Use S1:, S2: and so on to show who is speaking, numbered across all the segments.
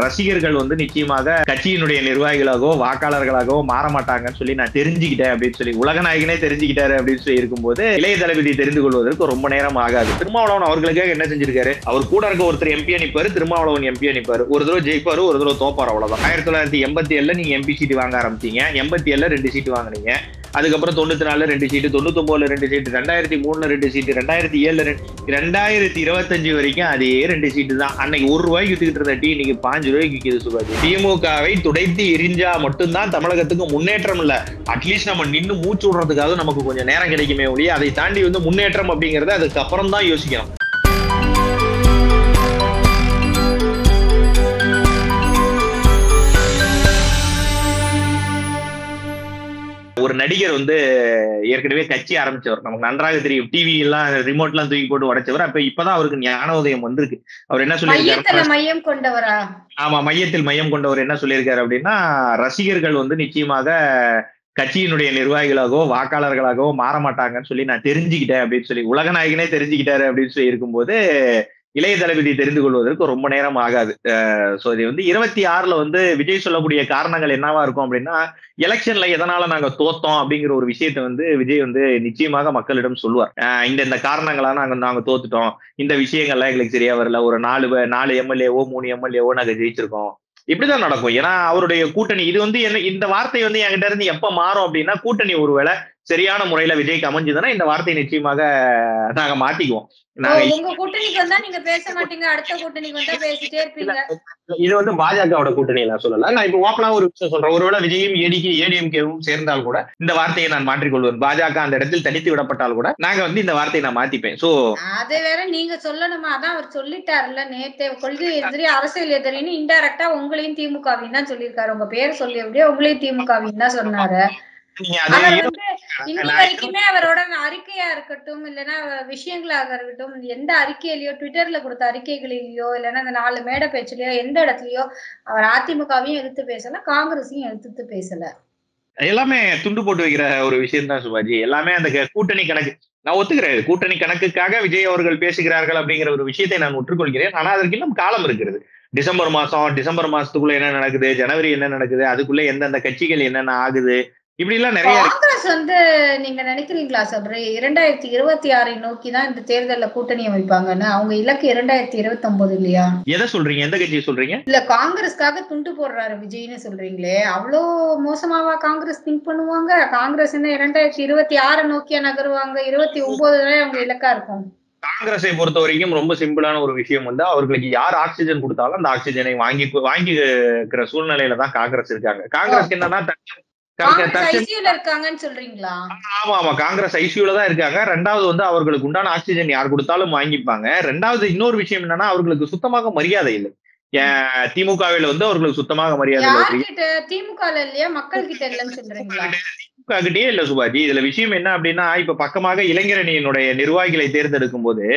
S1: ரசிகர்கள் வந்து நிச்சயமாக கட்சியினுடைய நிர்வாகிகளாகவோ வாக்காளர்களாகவோ மாற மாட்டாங்கன்னு சொல்லி நான் தெரிஞ்சுக்கிட்டேன் அப்படின்னு சொல்லி உலகநாயகனே தெரிஞ்சுக்கிட்டாரு அப்படின்னு சொல்லி இருக்கும்போது இளைய தளபதி தெரிந்து கொள்வதற்கு ரொம்ப நேரம் ஆகாது. திருமாவளவன் அவர்களுக்காக என்ன செஞ்சிருக்காரு? அவர் கூட இருக்க ஒருத்தர் எம்பி அனுப்பாரு, திருமாவளவன் எம்பி அனுப்பாரு, ஒரு தடவை ஜெயிப்பாரு, ஒரு தடவை தோப்பாரு, அவ்வளவுதான். 1987 நீங்க எம்பி சீட்டு வாங்க ஆரம்பிச்சீங்க, 87 2 சீட்டு வாங்கினீங்க, அதுக்கப்புறம் 94 2 சீட்டு, 99 2 சீட்டு, 2003 2 சீட்டு, 2007 2025 வரைக்கும் அதே 2 சீட்டு தான். அன்னைக்கு ₹1 வித்துக்கிட்டு இருந்த டீ இன்னைக்கு ₹5 விற்கிது சுபாஜி. திமுகவை துடைத்து எரிஞ்சா மட்டும்தான் தமிழகத்துக்கு முன்னேற்றம் இல்ல, அட்லீஸ்ட் நம்ம நின்று மூச்சு விடுறதுக்காக நமக்கு கொஞ்சம் நேரம் கிடைக்குமே ஒழிய அதை தாண்டி வந்து முன்னேற்றம் அப்படிங்கறத அதுக்கப்புறம் தான் யோசிக்கணும். ஒரு நடிகர் வந்து ஏற்கனவே கட்சி ஆரம்பிச்சவர், நமக்கு நன்றாக தெரியும், டிவி எல்லாம் ரிமோட் எல்லாம் தூக்கி போட்டு உடைச்சவர். அப்ப இப்பதான் அவருக்கு ஞானோதயம் வந்திருக்கு. அவர் என்ன சொல்லியிருக்காரு?
S2: மையம் கொண்டவரா?
S1: ஆமா, மையத்தில் மையம் கொண்டவர் என்ன சொல்லியிருக்காரு அப்படின்னா, ரசிகர்கள் வந்து நிச்சயமாக கட்சியினுடைய நிர்வாகிகளாகவோ வாக்காளர்களாகவோ மாற மாட்டாங்கன்னு சொல்லி நான் தெரிஞ்சுக்கிட்டேன் அப்படின்னு சொல்லி உலகநாயகனே தெரிஞ்சுக்கிட்டாரு அப்படின்னு சொல்லி இருக்கும்போது இளைய தளபதி தெரிந்து கொள்வதற்கு ரொம்ப நேரம் ஆகாது. சோ இது வந்து 26 வந்து விஜய் சொல்லக்கூடிய காரணங்கள் என்னவா இருக்கும் அப்படின்னா, எலெக்ஷன்ல எதனால நாங்க தோத்தோம் அப்படிங்கிற ஒரு விஷயத்த வந்து விஜய் வந்து நிச்சயமாக மக்களிடம் சொல்லுவார். இந்த காரணங்களா நாங்க தோத்துட்டோம், இந்த விஷயங்கள்லாம் எங்களுக்கு சரியா வரல, ஒரு 4 எம்எல்ஏவோ 3 எம்எல்ஏவோ நாங்க ஜெயிச்சிருக்கோம், இப்படிதான் நடக்கும். ஏன்னா அவருடைய கூட்டணி இது வந்து இந்த வார்த்தை வந்து என்கிட்ட இருந்து எப்ப மாறும் அப்படின்னா, கூட்டணி ஒருவேளை சரியான முறையில விஜய்க்கு அமைஞ்சதுன்னா இந்த வார்த்தையை நிச்சயமாக நாங்க மாத்திக்குவோம்.
S2: உங்க கூட்டணிக்கு வந்தா நீங்க பேச மாட்டீங்க, அடுத்த கூட்டணிக்கு வந்தா பேசிட்டே இருப்பீங்க.
S1: இது வந்து பாஜகவோட கூட்டணி நான் சொல்லல, நான் இப்ப ஓப்பனா ஒரு விஷயம் சொல்றேன். ஒருவேளை விஜயும் ஏடிஎம்கேவும் சேர்ந்தால் கூட இந்த வார்த்தையை நான் மாற்றிக்கொள்வேன். பாஜக அந்த இடத்தில் தனித்து விடப்பட்டால் கூட நாங்க வந்து இந்த வார்த்தையை நான் மாத்திப்பேன். சோ
S2: அது வேற நீங்க சொல்லணுமா? அதான் அவர் சொல்லிட்டாருல்ல நேத்தே, கொள்கை எதிரி அரசியல் எதிரின்னு இன்டைரக்டா உங்களையும் திமுகவின் தான் சொல்லியிருக்காரு. உங்க பேர் சொல்லி எப்படியோ உங்களையும் திமுகவின் தான் சொன்னாரு. இன்னி வரைக்குமே அவரோட அறிக்கையா இருக்கட்டும், இல்லைன்னா விஷயங்களாக இருக்கட்டும், எந்த அறிக்கையிலயோ ட்விட்டர்ல கொடுத்த அறிக்கைகளிலயோ இல்லைன்னா அந்த 4 மேடை பேச்சுலயோ எந்த இடத்துலயோ அவர் அதிமுகவையும் எதிர்த்து பேசல, காங்கிரஸையும் எதிர்த்து பேசல.
S1: எல்லாமே துண்டு போட்டு வைக்கிற ஒரு விஷயம் தான் சுபாஜி. எல்லாமே அந்த கூட்டணி கணக்கு நான் ஒத்துக்கிறேன். கூட்டணி கணக்குக்காக விஜய் அவர்கள் பேசுகிறார்கள் அப்படிங்கிற ஒரு விஷயத்தை நான் ஒற்றுக்கொள்கிறேன். ஆனா அதற்கு இன்னும் காலம் இருக்கிறது. டிசம்பர் மாசத்துக்குள்ள என்ன நடக்குது, ஜனவரி என்ன நடக்குது, அதுக்குள்ள எந்தெந்த கட்சிகள் என்னென்ன ஆகுது, இப்படி எல்லாம் நிறைய.
S2: காங்கிரஸ் வந்து நீங்க நினைக்கிறீங்களா சபரி 2026 நோக்கிதான் இந்த தேர்தல்ல கூட்டணி அமைப்பாங்கன்னு? அவங்க இலக்கு 2029 இல்லையா?
S1: எதை சொல்றீங்க? எந்த கட்சியை சொல்றீங்க?
S2: இல்ல காங்கிரஸ்க்காக துண்டு போடுறாரு விஜய்னு சொல்றீங்களே, அவ்வளோ மோசமாவா காங்கிரஸ் திங்க் பண்ணுவாங்க? காங்கிரஸ் என்ன 2026 நோக்கியா நகருவாங்க? 29 அவங்க இலக்கா இருக்கும்.
S1: காங்கிரஸை பொறுத்த வரைக்கும் ரொம்ப சிம்பிளான ஒரு விஷயம் வந்து, அவர்களுக்கு யார் ஆக்சிஜன் கொடுத்தாலும் அந்த ஆக்சிஜனை வாங்கிக்கிற சூழ்நிலையில தான் காங்கிரஸ் இருக்காங்க. காங்கிரஸ் என்னன்னா
S2: இருக்காங்கன்னு சொல்றீங்களா?
S1: ஆமா, காங்கிரஸ் ஐசியூல தான் இருக்காங்க. ரெண்டாவது வந்து அவர்களுக்கு உண்டான ஆக்சிஜன் யார் கொடுத்தாலும் வாங்கிப்பாங்க. ரெண்டாவது இன்னொரு விஷயம் என்னன்னா, அவர்களுக்கு சுத்தமாக மரியாதை இல்லை. திமுகவில் வந்து அவர்களுக்கு சுத்தமாக மரியாதை இல்லை.
S2: திமுக இல்லையா, மக்கள் கிட்ட இல்லைன்னு சொல்றீங்களா?
S1: திமுக கிட்டே இல்ல சுபாஜி. இதுல விஷயம் என்ன அப்படின்னா, இப்ப பக்கமாக இளைஞரணியினுடைய நிர்வாகிகளை தேர்ந்தெடுக்கும் போது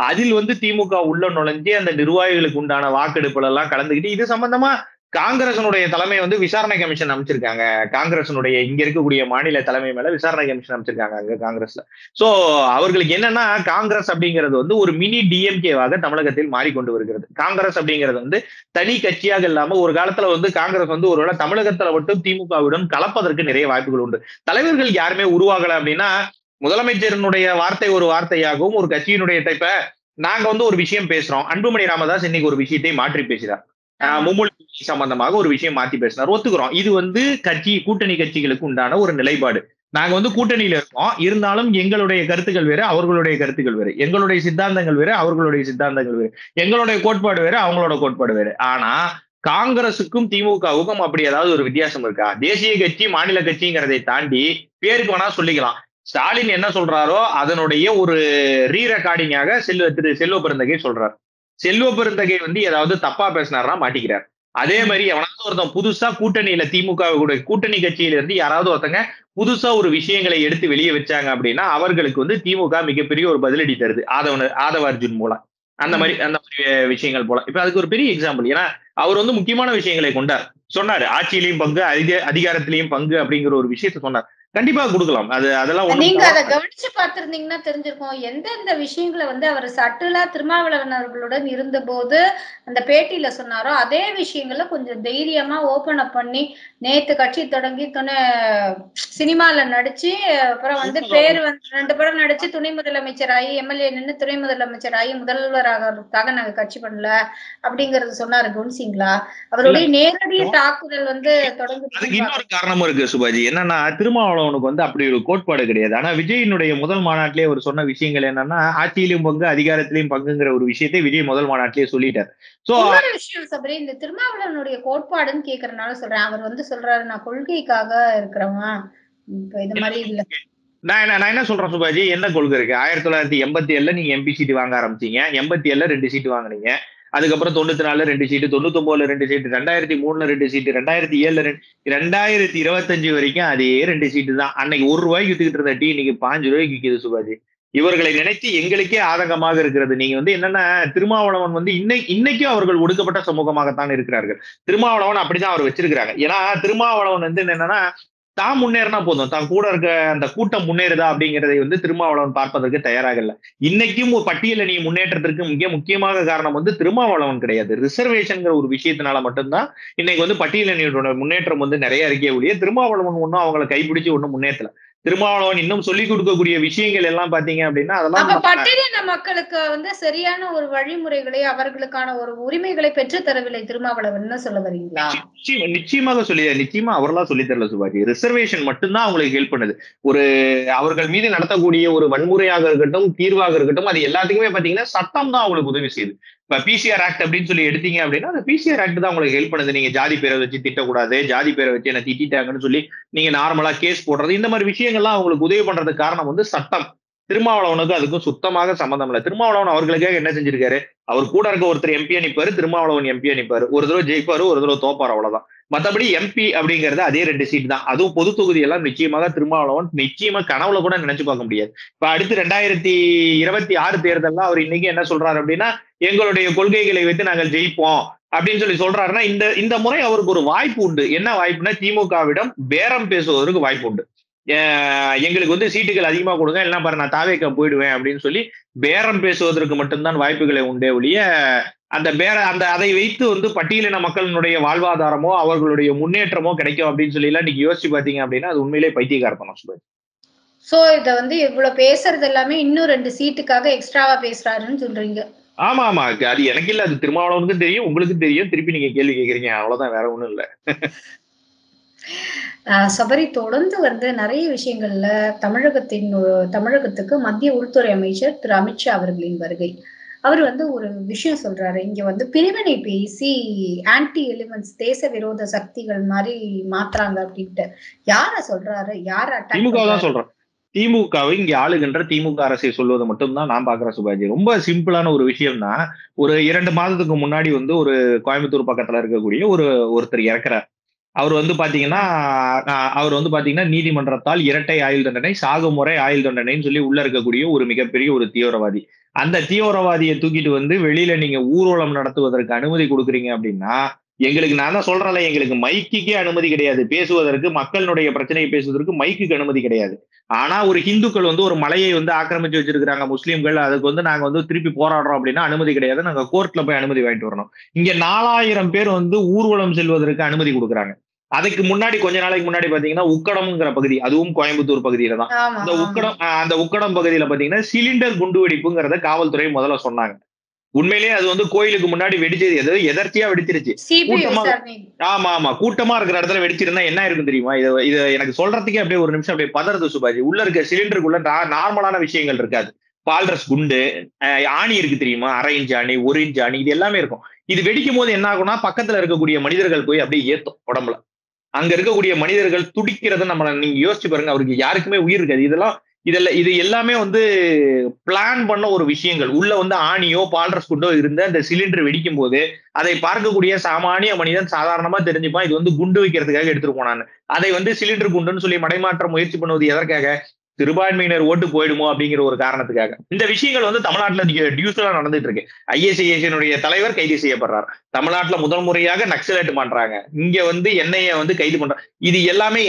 S1: அதில் வந்து திமுக உள்ள நுழைஞ்சு அந்த நிர்வாகிகளுக்கு உண்டான வாக்கெடுப்புல எல்லாம் கலந்துக்கிட்டு இது சம்பந்தமா காங்கிரசனுடைய தலைமை வந்து விசாரணை கமிஷன் அமைச்சிருக்காங்க. காங்கிரசனுடைய இங்க இருக்கக்கூடிய மாநில தலைமை மேல விசாரணை கமிஷன் அமைச்சிருக்காங்க அங்க காங்கிரஸ்ல. சோ அவர்களுக்கு என்னன்னா, காங்கிரஸ் அப்படிங்கிறது வந்து ஒரு மினி டிஎம்கேவாக தமிழகத்தில் மாறிக்கொண்டு வருகிறது. காங்கிரஸ் அப்படிங்கிறது வந்து தனி கட்சியாக இல்லாம ஒரு காலத்துல வந்து காங்கிரஸ் வந்து ஒருவேளை தமிழகத்துல மட்டும் திமுகவுடன் கலப்பதற்கு நிறைய வாய்ப்புகள் உண்டு. தலைவர்கள் யாருமே உருவாகல அப்படின்னா, முதலமைச்சரினுடைய வார்த்தை ஒரு வார்த்தையாகவும் ஒரு கட்சியினுடைய டைப்ப நாங்க வந்து ஒரு விஷயம் பேசுறோம். அன்புமணி ராமதாஸ் இன்னைக்கு ஒரு விஷயத்தை மாற்றி பேசுறார். மும்மொழி சம்பந்தமாக ஒரு விஷயம் மாத்தி பேசினார், ஒத்துக்கிறோம். இது வந்து கூட்டணி கட்சிகளுக்கு உண்டான ஒரு நிலைப்பாடு. நாங்க வந்து கூட்டணியில இருக்கோம், இருந்தாலும் எங்களுடைய கருத்துக்கள் வேறு, அவர்களுடைய கருத்துக்கள் வேறு, எங்களுடைய சித்தாந்தங்கள் வேறு, அவர்களுடைய சித்தாந்தங்கள் வேறு, எங்களுடைய கோட்பாடு வேறு, அவங்களோட கோட்பாடு வேறு. ஆனா காங்கிரசுக்கும் திமுகவுக்கும் அப்படி ஏதாவது ஒரு வித்தியாசம் இருக்கா? தேசிய கட்சி மாநில கட்சிங்கிறதை தாண்டி பேருக்கு வேணா சொல்லிக்கலாம். ஸ்டாலின் என்ன சொல்றாரோ அதனுடைய ஒரு ரீ ரெக்கார்டிங்காக திரு செல்வ பெருந்தகை சொல்றார். செல்வ பெருந்தகை வந்து ஏதாவது தப்பா பேசினார்னா மாட்டிக்கிறார். அதே மாதிரி எவனாவது ஒருத்தன் புதுசா கூட்டணியில திமுக கூட்டணி கட்சியில இருந்து யாராவது ஒருத்தங்க புதுசா ஒரு விஷயங்களை எடுத்து வெளியே வச்சாங்க அப்படின்னா அவர்களுக்கு வந்து திமுக மிகப்பெரிய ஒரு பதிலடி தருது. ஆதவ அர்ஜுன் மூலம் அந்த மாதிரி விஷயங்கள் போல. இப்ப அதுக்கு ஒரு பெரிய எக்ஸாம்பிள். ஏன்னா அவர் வந்து முக்கியமான விஷயங்களை சொன்னாரு. ஆட்சியிலையும் பங்கு, அதிகாரத்திலையும் பங்கு அப்படிங்கிற ஒரு விஷயத்த சொன்னார். கண்டிப்பா கொடுக்கலாம். அதெல்லாம் ஒண்ணும்
S2: நீங்க அத கவனிச்சு பார்த்திருந்தீங்கன்னா தெரிஞ்சிருக்கும். எந்தெந்த விஷயங்கள வந்து அவர் சட்டிலா திருமாவளவன் அவர்களுடன் இருந்தபோது அந்த பேட்டியில சொன்னாரோ, அதே விஷயங்கள கொஞ்சம் தைரியமா ஓப்பன் அப் பண்ணி, நேத்து கட்சி தொடங்கி சினிமால நடிச்சு, அப்புறம் வந்து பேரு வந்து 2 படம் நடிச்சு துணை முதலமைச்சராகி, எம்எல்ஏ நின்னு துணை முதலமைச்சராகி, முதல்வர் ஆகறதுக்காக நாங்க கட்சி பண்ணல அப்படிங்கறது சொன்னாரு. கவனிச்சீங்களா? அவருடைய நேரடி தாக்குதல் வந்து தொடங்குது.
S1: அதுக்கு இன்னொரு காரணமும் இருக்கு சுபாஜி. என்னன்னா திருமாவளவனுக்கு வந்து அப்படி ஒரு கோட்பாடு கிடையாது. ஆனா விஜயினுடைய முதல் மாநாட்டிலே அவர் சொன்ன விஷயங்கள் என்னன்னா, ஆட்சியிலும் பங்கு, அதிகாரத்திலையும் பங்குங்கிற ஒரு விஷயத்தை விஜய் முதல் மாநாட்டிலே சொல்லிட்டார். சோ
S2: இன்னொரு விஷயம் சபரி, இந்த திருமாவளவனுடைய கோட்பாடுன்னு கேக்குறதுனால சொல்றேன். அவர் வந்து சொல்றாரு, நான் கொள்கைக்காக இருக்கிறவன். இப்ப இது மாதிரி இல்ல.
S1: நான் என்ன சொல்றேன் சுபாஜி, என்ன கொள்கை இருக்கு? 1987 நீங்க எம்பி சீட்டு வாங்க ஆரம்பிச்சீங்க. 87 2 சீட்டு வாங்குனீங்க. அதுக்கப்புறம் 94 2 சீட்டு, 99 2 சீட்டு, 2003 2 சீட்டு, 2007 2025 வரைக்கும் அதே 2 சீட்டு தான். அன்னைக்கு ₹1 வித்துக்கிட்டு இருந்த டீ இன்னைக்கு ₹5 விக்குது சுபாஜி. இவர்களை நினைத்து எங்களுக்கே ஆதங்கமாக இருக்கிறது. நீங்க வந்து என்னன்னா, திருமாவளவன் வந்து இன்னைக்கும் அவர்கள் ஒடுக்கப்பட்ட சமூகமாகத்தான் இருக்கிறார்கள். திருமாவளவன் அப்படிதான் அவர் வச்சிருக்கிறாங்க. ஏன்னா திருமாவளவன் வந்து என்னன்னா, தான் முன்னேறினா போதும், தான் கூட இருக்க அந்த கூட்டம் முன்னேறுதா அப்படிங்கிறதை வந்து திருமாவளவன் பார்ப்பதற்கு தயாராக இல்லை. இன்னைக்கும் ஒரு பட்டியல நீ முன்னேற்றத்திற்கு மிக முக்கியமாக காரணம் வந்து திருமாவளவன் கிடையாது. ரிசர்வேஷன்ங்கிற ஒரு விஷயத்தினால மட்டும்தான் இன்னைக்கு வந்து பட்டியலினோட முன்னேற்றம் வந்து நிறைய இருக்கே ஒழிய திருமாவளவன் ஒன்னும் அவங்களை கைப்பிடிச்சு ஒன்னும் முன்னேற்றல. திருமாவளவன் இன்னும் சொல்லிக் கொடுக்கக்கூடிய விஷயங்கள் எல்லாம் பாத்தீங்க அப்படின்னா அதெல்லாம்
S2: பட்டியலின மக்களுக்கு வந்து சரியான ஒரு வழிமுறைகளை, அவர்களுக்கான ஒரு உரிமைகளை பெற்று தரவில்லை திருமாவளவன் சொல்ல வரீங்களா?
S1: நிச்சயமாக நிச்சயமா அவர்களா சொல்லி தரல சுபாஜி. ரிசர்வேஷன் மட்டும்தான் அவங்களுக்கு ஹெல்ப் பண்ணுது. ஒரு அவர்கள் மீது நடத்தக்கூடிய ஒரு வன்முறையாக இருக்கட்டும், தீர்வாக இருக்கட்டும், அது எல்லாத்துக்குமே பாத்தீங்கன்னா சட்டம் தான் அவங்களுக்கு உதவி செய்யுது. இப்ப பிசிஆர் ஆக்ட் அப்படின்னு சொல்லி எடுத்தீங்க அப்படின்னா அந்த பிசிஆர் ஆக்ட் தான் உங்களுக்கு ஹெல்ப் பண்ணுது. நீங்க ஜாதி பேரை வச்சு திட்டக்கூடாது, ஜாதி பேரை வச்சு என்ன திட்டாங்கன்னு சொல்லி நீங்க நார்மலா கேஸ் போடுறது, இந்த மாதிரி விஷயங்கள்லாம் அவங்களுக்கு உதவி பண்றதுக்கு காரணம் வந்து சட்டம். திருமாவளவனுக்கு அதுக்கும் சுத்தமாக சம்மந்தம் இல்லை. திருமாவளவன் அவர்களுக்காக என்ன செஞ்சிருக்காரு? அவர் கூட இருக்க ஒருத்தர் எம்பியா நிப்பாரு, திருமாவளவன் எம்பியா நிப்பாரு. ஒரு தடவை ஜெயிப்பாரு, ஒரு தடவை தோப்பாரு, அவ்வளவுதான். மத்தபடி எம்பி அப்படிங்கறது அதே 2 சீட் தான். அதுவும் பொது தொகுதி எல்லாம் நிச்சயமாக திருமாவளவன் நிச்சயமா கனவுல கூட நினைச்சு பார்க்க முடியாது. இப்ப அடுத்து 2026 தேர்தல்ல அவர் இன்னைக்கு என்ன சொல்றாரு அப்படின்னா, எங்களுடைய கொள்கைகளை வைத்து நாங்கள் ஜெயிப்போம் அப்படின்னு சொல்லி சொல்றாருன்னா, இந்த முறை அவருக்கு ஒரு வாய்ப்பு உண்டு. என்ன வாய்ப்புனா, திமுகவிடம் பேரம் பேசுவதற்கு வாய்ப்பு உண்டு. எங்களுக்கு வந்து சீட்டுகள் அதிகமா கொடுங்க, இல்லைன்னா பாரு நான் தாவேக்கா போயிடுவேன் அப்படின்னு சொல்லி பேரம் பேசுவதற்கு மட்டும்தான் வாய்ப்புகளை உண்டே ஒழிய அதை வைத்து வந்து பட்டியலின மக்களினுடைய வாழ்வாதாரமோ அவர்களுடைய முன்னேற்றமோ கிடைக்கும் அப்படின்னு சொல்லி எல்லாம் நீங்க யோசிச்சு பாத்தீங்க அப்படின்னா அது உண்மையிலே பைத்தியக்காரத்தனம் சுபாஷ்.
S2: சோ இத வந்து இவ்வளவு பேசுறது எல்லாமே இன்னும் 2 சீட்டுக்காக எக்ஸ்ட்ராவா பேசுறாருன்னு சொல்றீங்க.
S1: ஆமா ஆமா, அது எனக்கு இல்ல, அது திருமாவளவனுக்கும் தெரியும், உங்களுக்கும் தெரியும். திருப்பி நீங்க கேள்வி கேட்கறீங்க, அவ்வளவுதான், வேற ஒண்ணும் இல்ல.
S2: சபரி, தொடர்ந்து வந்து நிறைய விஷயங்கள்ல தமிழகத்துக்கு மத்திய உள்துறை அமைச்சர் திரு அமித்ஷா அவர்களின் வருகை. அவர் வந்து ஒரு விஷயம் சொல்றாரு, இங்க வந்து பிரிவினை பேசி ஆன்டி எலிமெண்ட்ஸ், தேச விரோத சக்திகள் மாதிரி மாத்துறாங்க அப்படின்ட்டு. யார சொல்றாரு? யார
S1: திமுக தான் சொல்றேன். திமுகவை இங்க ஆளுகின்ற திமுக அரசை சொல்வது மட்டும்தான் நான் பாக்குறேன் சுபாஜி. ரொம்ப சிம்பிளான ஒரு விஷயம்னா, ஒரு 2 மாதத்துக்கு முன்னாடி வந்து ஒரு கோயம்புத்தூர் பக்கத்துல இருக்கக்கூடிய ஒருத்தர் இறக்குறார். அவர் வந்து பாத்தீங்கன்னா நீதிமன்றத்தால் இரட்டை ஆயுள் தண்டனை, சாகுமுறை ஆயுள் தண்டனைன்னு சொல்லி உள்ள இருக்கக்கூடிய ஒரு மிகப்பெரிய ஒரு தீவிரவாதி. அந்த தீவிரவாதியை தூக்கிட்டு வந்து வெளியில நீங்க ஊர்வலம் நடத்துவதற்கு அனுமதி கொடுக்குறீங்க அப்படின்னா, நான் தான் சொல்றேன்ல, எங்களுக்கு மைக்குக்கே அனுமதி கிடையாது பேசுவதற்கு, மக்களுடைய பிரச்சனையை பேசுவதற்கு மைக்குக்கு அனுமதி கிடையாது. ஆனா ஒரு ஹிந்துக்கள் வந்து ஒரு மலையை வந்து ஆக்கிரமிச்சு வச்சிருக்காங்க முஸ்லீம்கள், அதுக்கு வந்து நாங்க வந்து திருப்பி போராடுறோம் அப்படின்னா அனுமதி கிடையாது, நாங்க கோர்ட்ல போய் அனுமதி வாங்கிட்டு வரணும். இங்க 4000 பேர் வந்து ஊர்வலம் செல்வதற்கு அனுமதி கொடுக்குறாங்க. அதுக்கு முன்னாடி கொஞ்ச நாளைக்கு முன்னாடி பாத்தீங்கன்னா உக்கடம்ங்கிற பகுதி, அதுவும் கோயம்புத்தூர் பகுதியில தான். அந்த உக்கடம் பகுதியில பாத்தீங்கன்னா சிலிண்டர் குண்டு வெடிப்புங்கிறத காவல்துறை முதல்ல சொன்னாங்க. உண்மையிலேயே அது வந்து கோயிலுக்கு முன்னாடி வெடிச்சது, ஏதாவது எதர்ச்சியா வெடிச்சிருச்சு. கூட்டமா இருக்கிற இடத்துல வெடிச்சிருந்தா என்ன இருக்கும் தெரியுமா? இது எனக்கு சொல்றதுக்கே அப்படியே ஒரு நிமிஷம் அப்படியே பதறது சுபாஜி. உள்ள இருக்க சிலிண்டருக்குள்ள நார்மலான விஷயங்கள் இருக்காது. பால்ரஸ் குண்டு, ஆணி இருக்கு தெரியுமா, 1/2 இன்ச் ஆணி, 1 இன்ச் ஆணி, இது எல்லாமே இருக்கும். இது வெடிக்கும் போது என்ன ஆகும்னா, பக்கத்துல இருக்கக்கூடிய மனிதர்கள் போய் அப்படியே ஏத்தும் உடம்புல. அங்க இருக்கக்கூடிய மனிதர்கள் துடிக்கிறத நீங்க யோசிச்சு பாருங்க. அவருக்கு யாருக்குமே உயிர் இருக்காது. இது எல்லாமே வந்து பிளான் பண்ண ஒரு விஷயங்கள். உள்ள வந்து ஆணியோ பால்ரஸ் குண்டோ இருந்த அந்த சிலிண்டர் வெடிக்கும் போது அதை பார்க்கக்கூடிய சாமானிய மனிதன் சாதாரணமா தெரிஞ்சுப்பான், இது வந்து குண்டு வைக்கிறதுக்காக எடுத்துட்டு போனான்னு. அதை வந்து சிலிண்டர் குண்டுன்னு சொல்லி மடைமாற்ற முயற்சி பண்ணுவது எதற்காக? சிறுபான்மையினர் ஓட்டு போயிடுமோ அப்படிங்கிற ஒரு காரணத்துக்காக இந்த விஷயங்கள் வந்து தமிழ்நாட்டுல டியூஸ்லாம் நடந்துட்டு இருக்கு. ஐஎஸ்ஐஎஸ்னுடைய தலைவர் கைது செய்யப்படுறார். தமிழ்நாட்டுல முதல் முறையாக நக்சலைட் பண்றாங்க. இங்க வந்து என்ஐஏ வந்து கைது பண்றாங்க. இது எல்லாமே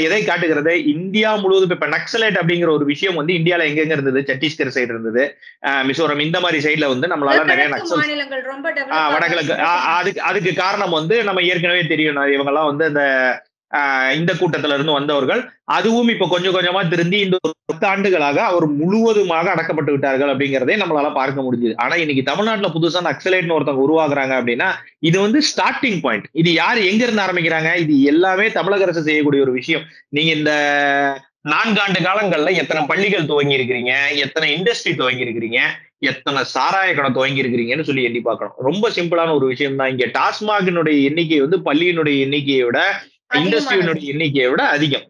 S1: எதை காட்டுகிறது? இந்தியா முழுவதும் இப்ப நக்சலைட் அப்படிங்கிற ஒரு விஷயம் வந்து இந்தியால எங்கெங்க இருந்தது? சத்தீஸ்கர் சைடு இருந்தது, மிசோரம், இந்த மாதிரி சைடுல வந்து நம்மளால நிறைய நக்சல்
S2: மாநிலங்கள் ரொம்ப
S1: வடகிழக்கு அதுக்கு காரணம் வந்து நம்ம ஏற்கனவே தெரியும். இவங்க எல்லாம் வந்து இந்த கூட்டத்துல இருந்து வந்தவர்கள். அதுவும் இப்ப கொஞ்சம் கொஞ்சமா திருந்தி இந்த 10 ஆண்டுகளாக அவர் முழுவதுமாக அடக்கப்பட்டு விட்டார்கள் அப்படிங்கிறதே நம்மளால பார்க்க முடியுது. ஆனா இன்னைக்கு தமிழ்நாட்டுல புதுசா நக்சலைட்னு ஒருத்தவங்க உருவாக்குறாங்க அப்படின்னா இது வந்து ஸ்டார்டிங் பாயிண்ட். இது யார் எங்க இருந்து ஆரம்பிக்கிறாங்க? இது எல்லாமே தமிழக அரசு செய்யக்கூடிய ஒரு விஷயம். நீங்க இந்த 4 ஆண்டு காலங்கள்ல எத்தனை பள்ளிகள் துவங்கி இருக்கிறீங்க, எத்தனை இண்டஸ்ட்ரி துவங்கி இருக்கிறீங்க, எத்தனை சாராய கடை துவங்கி இருக்கிறீங்கன்னு சொல்லி எண்ணி பார்க்கணும். ரொம்ப சிம்பிளான ஒரு விஷயம் தான். இங்க டாஸ்மாகினுடைய எண்ணிக்கை வந்து பள்ளியினுடைய எண்ணிக்கையை விட, இண்டஸ்ட்ரியினுடைய எண்ணிக்கையை விட அதிகம்.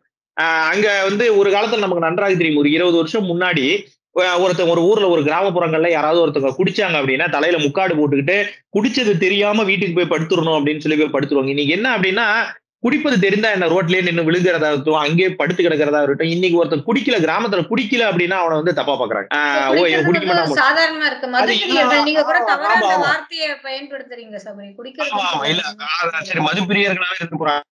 S1: அங்க வந்து ஒரு காலத்துல நமக்கு நன்றாக தெரியும். ஒரு 20 வருஷம் முன்னாடி ஒருத்தவங்க ஒரு ஊர்ல ஒரு கிராமப்புறங்கள்ல யாராவது ஒருத்தவங்க குடிச்சாங்க அப்படின்னா தலையில முக்காடு போட்டுக்கிட்டு குடிச்சது தெரியாம வீட்டுக்கு போய் படுத்துடணும் அப்படின்னு சொல்லி போய் படுத்துருவாங்க. இன்னைக்கு என்ன அப்படின்னா குடிப்பது தெரிந்தா என்ன ரோட்லயே நின்று விழுகிறதா இருக்கட்டும், அங்கேயே படுத்து கிடக்கிறதா இருக்கட்டும். இன்னைக்கு ஒருத்தர் குடிக்கல, கிராமத்துல குடிக்கல அப்படின்னா அவனை வந்து தப்பா பாக்குறாங்க. குடிக்க மாட்டான்.
S2: சாதாரணமா இருக்கு. மதுப்பிரியர்கள் நீங்க கூட தவறான வார்த்தையை பயன்படுத்துறீங்க சபரி. குடிக்கிறது
S1: சரி, மதுப்பிரியர்களாவே இருக்க போறாங்க.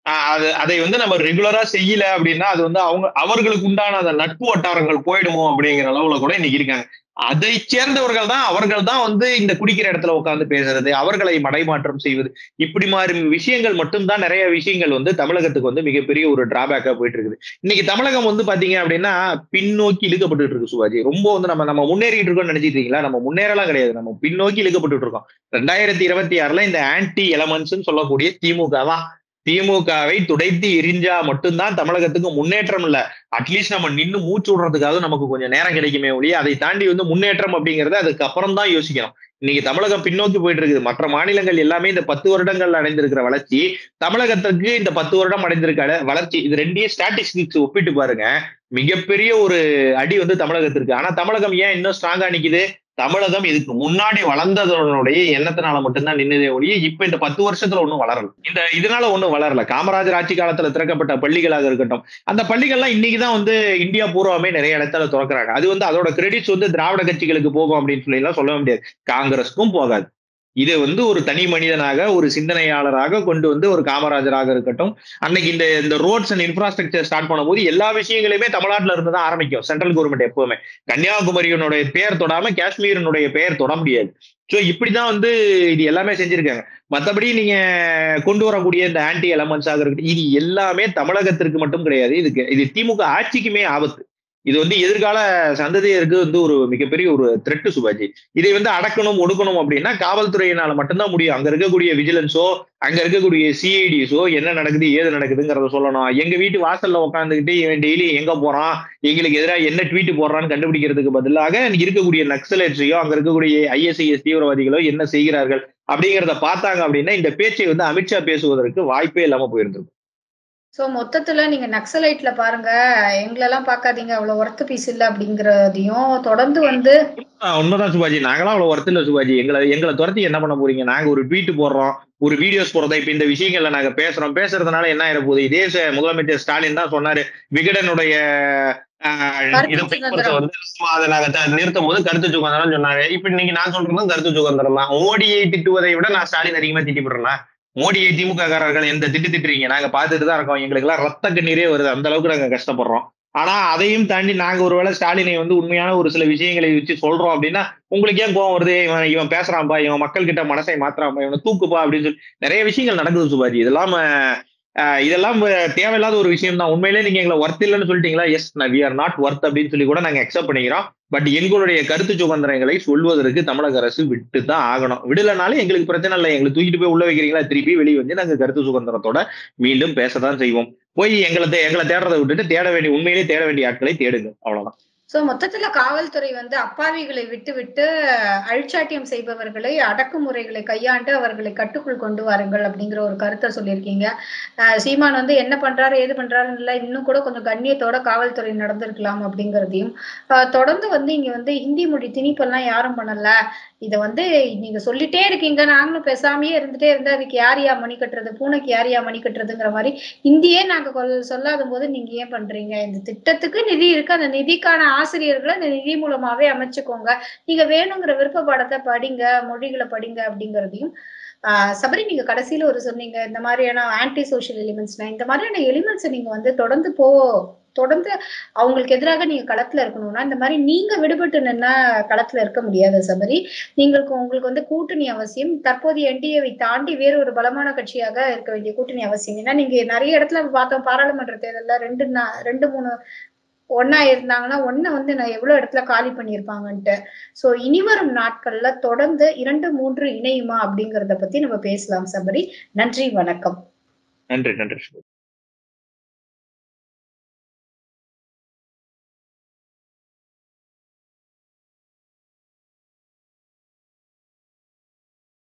S1: அதை வந்து நம்ம ரெகுலரா செய்யல அப்படின்னா அது வந்து அவர்களுக்கு உண்டான அந்த நட்பு வட்டாரங்கள் போயிடுமோ அப்படிங்கிற அளவுல கூட இன்னைக்கு இருக்காங்க. அதை சேர்ந்தவர்கள் தான் அவர்கள் தான் வந்து இந்த குடிக்கிற இடத்துல உட்கார்ந்து பேசுறது, அவர்களை மடைமாற்றம் செய்வது, இப்படி மாதிரி விஷயங்கள் மட்டும்தான் நிறைய விஷயங்கள் வந்து தமிழகத்துக்கு வந்து மிகப்பெரிய ஒரு டிராபேக்கா போயிட்டு இருக்குது. இன்னைக்கு தமிழகம் வந்து பாத்தீங்க அப்படின்னா பின்னோக்கி இழுக்கப்பட்டு இருக்கு சுபாஜி. ரொம்ப வந்து நம்ம முன்னேறிட்டு இருக்கோம்னு நினைச்சிட்டு இருக்கீங்களா? நம்ம முன்னேறலாம் கிடையாது. நம்ம பின்னோக்கி இழுக்கப்பட்டு இருக்கோம். 2026 இந்த ஆன்டி எலமெண்ட்ஸ் சொல்லக்கூடிய திமுக தான். திமுகவை துடைத்து எரிஞ்சா மட்டும்தான் தமிழகத்துக்கு முன்னேற்றம் இல்ல. அட்லீஸ்ட் நம்ம நின்னு மூச்சு விடுறதுக்காக நமக்கு கொஞ்சம் நேரம் கிடைக்குமே ஒழிய அதை தாண்டி வந்து முன்னேற்றம் அப்படிங்கறது அதுக்கு அப்புறம் தான் யோசிக்கணும். இன்னைக்கு தமிழகம் பின்னோக்கி போயிட்டு இருக்குது. மற்ற மாநிலங்கள் எல்லாமே இந்த 10 வருடங்கள் அடைந்திருக்கிற வளர்ச்சி, தமிழகத்துக்கு இந்த 10 வருடம் அடைந்திருக்க வளர்ச்சி, இது ரெண்டையும் ஸ்டாட்டிஸ்டிக்ஸ் ஒப்பிட்டு பாருங்க. மிகப்பெரிய ஒரு அடி வந்து தமிழகத்திற்கு. ஆனா தமிழகம் ஏன் இன்னும் ஸ்ட்ராங்கா நிக்குது? தமிழகம் இதுக்கு முன்னாடி வளர்ந்ததனுடைய எண்ணத்தினால மட்டும்தான் நின்னதே ஒழிய இப்ப இந்த 10 வருஷத்துல ஒண்ணும் வளரல. இதனால ஒண்ணும் வளரல. காமராஜர் ஆட்சி காலத்துல திறக்கப்பட்ட பள்ளிகளாக இருக்கட்டும், அந்த பள்ளிகள்லாம் இன்னைக்குதான் வந்து இந்தியா பூர்வமே நிறைய இடத்துல திறக்கிறாங்க. அது வந்து அதோட கிரெடிட்ஸ் வந்து திராவிட கட்சிகளுக்கு போகும் அப்படின்னு சொல்லி எல்லாம் சொல்ல முடியாது. காங்கிரஸ்க்கும் போகாது. இது வந்து ஒரு தனி மனிதனாக, ஒரு சிந்தனையாளராக கொண்டு வந்து ஒரு காமராஜராக இருக்கட்டும், அன்னைக்கு இந்த ரோட்ஸ் அண்ட் இன்ஃப்ராஸ்ட்ரக்சர் ஸ்டார்ட் பண்ணும்போது எல்லா விஷயங்களுமே தமிழ்நாட்டுல இருந்து தான் ஆரம்பிக்கும். சென்ட்ரல் கவர்மெண்ட் எப்பவுமே கன்னியாகுமரியினுடைய பெயர் தொடாம காஷ்மீரினுடைய பெயர் தொட முடியாது. சோ இப்படிதான் வந்து இது எல்லாமே செஞ்சிருக்காங்க. மத்தபடி நீங்க கொண்டு வரக்கூடிய இந்த ஆன்டி எலமெண்ட்ஸாக இருக்கட்டும், இது எல்லாமே தமிழகத்திற்கு மட்டும் கிடையாது. இது திமுக ஆட்சிக்குமே ஆபத்து. இது வந்து எதிர்கால சந்ததியருக்கு வந்து ஒரு மிகப்பெரிய ஒரு த்ரெட் சுபாஜி. இதை வந்து அடக்கணும், ஒடுக்கணும் அப்படின்னா காவல்துறையினால மட்டும்தான் முடியும். அங்க இருக்கக்கூடிய விஜிலன்ஸோ, அங்க இருக்கக்கூடிய சிஐடிஸோ என்ன நடக்குது, ஏது நடக்குதுங்கிறத சொல்லணும். எங்க வீட்டு வாசல்ல உட்காந்துக்கிட்டு இவன் டெய்லி எங்க போறான், எங்களுக்கு எதிராக என்ன ட்வீட் போடுறான்னு கண்டுபிடிக்கிறதுக்கு பதிலாக இருக்கக்கூடிய நக்சலைட்ஸையோ, அங்க இருக்கக்கூடிய ஐஎஸ்ஐஎஸ் தீவிரவாதிகளோ என்ன செய்கிறார்கள் அப்படிங்கிறத பார்த்தாங்க அப்படின்னா இந்த பேச்சை வந்து அமித்ஷா பேசுவதற்கு வாய்ப்பே இல்லாம போயிருந்திருக்கும்.
S2: சோ மொத்தத்துல நீங்க நக்சலைட்ல பாருங்க, எங்களெல்லாம் பாக்காதீங்க, அவ்வளவு ஒர்த் பீஸ் இல்ல அப்படிங்கறதையும் தொடர்ந்து வந்து
S1: உண்மைதான் சுபாஜி. நாங்களாம் அவ்வளவு ஒர்த் இல்ல சுபாஜி. எங்களை துரத்தி என்ன பண்ண போறீங்க? நாங்க ஒரு ட்வீட் போடுறோம், ஒரு வீடியோஸ் போடுறதா இப்ப இந்த விஷயங்கள்ல நாங்க பேசுறதுனால என்ன ஆயிர போகுது? இதே முதலமைச்சர் ஸ்டாலின் தான் சொன்னாரு விகடனுடைய அதை நாங்க நிறுத்தும் போது கருத்து சுதந்திரம் சொன்னாங்க. இப்ப இன்னைக்கு நான் சொல்றதும் கருத்து சுதந்திரம் தான். மோடியை திட்டுவதை விட நான் ஸ்டாலின் அதிகமா திட்டிவிடுறேன். மோடியை திமுக காரர்கள் எந்த திட்டுறீங்க? நாங்க பார்த்துட்டு தான் இருக்கோம். எங்களுக்கு எல்லாம் ரத்த கண்ணீரே வருது. அந்த அளவுக்கு நாங்க கஷ்டப்படுறோம். ஆனா அதையும் தாண்டி நாங்க ஒருவேளை ஸ்டாலினை வந்து உண்மையான ஒரு சில விஷயங்களை வச்சு சொல்றோம் அப்படின்னா உங்களுக்கு ஏன் கோவம் வருது? இவன் பேசுறான்பா, இவன் மக்கள் கிட்ட மனசை மாத்துறான்பா, இவனை தூக்குப்பா அப்படின்னு சொல்லி நிறைய விஷயங்கள் நடக்குது சுபாஜி. இதெல்லாம் தேவையில்லாத ஒரு விஷயம் தான். உண்மையிலே நீங்க எங்களை ஒர்த் இல்லைன்னு சொல்லிட்டீங்களா? Yes, we are not worth அப்படின்னு சொல்லி கூட நாங்க அக்செப்ட் பண்ணிக்கிறோம். பட் எங்களுடைய கருத்து சுதந்திரங்களை சொல்வதற்கு தமிழக அரசு விட்டு தான் ஆகணும். விடலனாலும் எங்களுக்கு பிரச்சனை இல்லை. எங்களுக்கு தூக்கிட்டு போய் உள்ள வைக்கிறீங்களா, திருப்பி வெளியே வந்து நாங்க கருத்து சுதந்திரத்தோட மீண்டும் பேசதான் செய்வோம். போய் எங்களை தேடுறதை விட்டுட்டு உண்மையிலேயே தேட வேண்டிய ஆட்களை தேடுங்க. அவ்வளவுதான்.
S2: சோ மொத்தத்துல காவல்துறை வந்து அப்பாவிகளை விட்டு அழிச்சாட்டியம் செய்பவர்களை அடக்குமுறைகளை கையாண்டு அவர்களை கட்டுக்குள் கொண்டு வாருங்கள் அப்படிங்கிற ஒரு கருத்தை சொல்லியிருக்கீங்க. சீமான் வந்து என்ன பண்றாரு, ஏது பண்றாருன்னு இல்ல, இன்னும் கூட கொஞ்சம் கண்ணியத்தோட காவல்துறை நடந்திருக்கலாம் அப்படிங்கிறதையும் தொடர்ந்து வந்து இங்க வந்து ஹிந்தி மொழி திணிப்பெல்லாம் யாரும் பண்ணல, இத வந்து நீங்க சொல்லிட்டே இருக்கீங்க. நாங்களும் பேசாமயே இருந்துட்டே இருந்தா அதுக்கு யாருயா மணி கட்டுறது? பூனைக்கு யாருயா மணி கட்டுறதுங்கிற மாரி ஹிந்தியே நாங்க சொல்லாதபோது நீங்க ஏன் பண்றீங்க? இந்த திட்டத்துக்கு நிதி இருக்கு. அந்த நிதிக்கான ஆசிரியர்கள இந்த நிதி மூலமாவே அமைச்சுக்கோங்க. நீங்க வேணுங்கிற விருப்ப பாடத்த படிங்க, மொழிகள படிங்க அப்படிங்கிறதையும் சபரி நீங்க கடைசியில ஒரு சொன்னீங்க. இந்த மாதிரியான ஆன்டி சோசியல் எலிமெண்ட்ஸ்னா, இந்த மாதிரியான எலிமெண்ட்ஸ நீங்க வந்து தொடர்ந்து அவங்களுக்கு எதிராக நீங்க களத்துல இருக்கணும்னா, இந்த மாரி நீங்க விடுபட்டு நின்னா களத்துல இருக்க முடியாது சபரி. உங்களுக்கு வந்து கூட்டணி அவசியம். தற்போதைய என்டிஏவை தாண்டி வேறு ஒரு பலமான கட்சியாக இருக்க வேண்டிய கூட்டணி அவசியம். ஏன்னா, நீங்க நெறைய இடத்துல பார்த்தோம் பாராளுமன்ற தேர்தல்ல 2, 3 ஒண்ணா இருந்தாங்கன்னா, ஒண்ண வந்து நான் எவ்வளோ இடத்துல காலி பண்ணியிருப்பாங்கன்ட்டு. சோ இனிவரும் நாட்கள்ல தொடர்ந்து 2, 3 இணையுமா அப்படிங்கிறத பத்தி நம்ம பேசலாம் சபரி. நன்றி, வணக்கம்.
S1: நன்றி, நன்றி.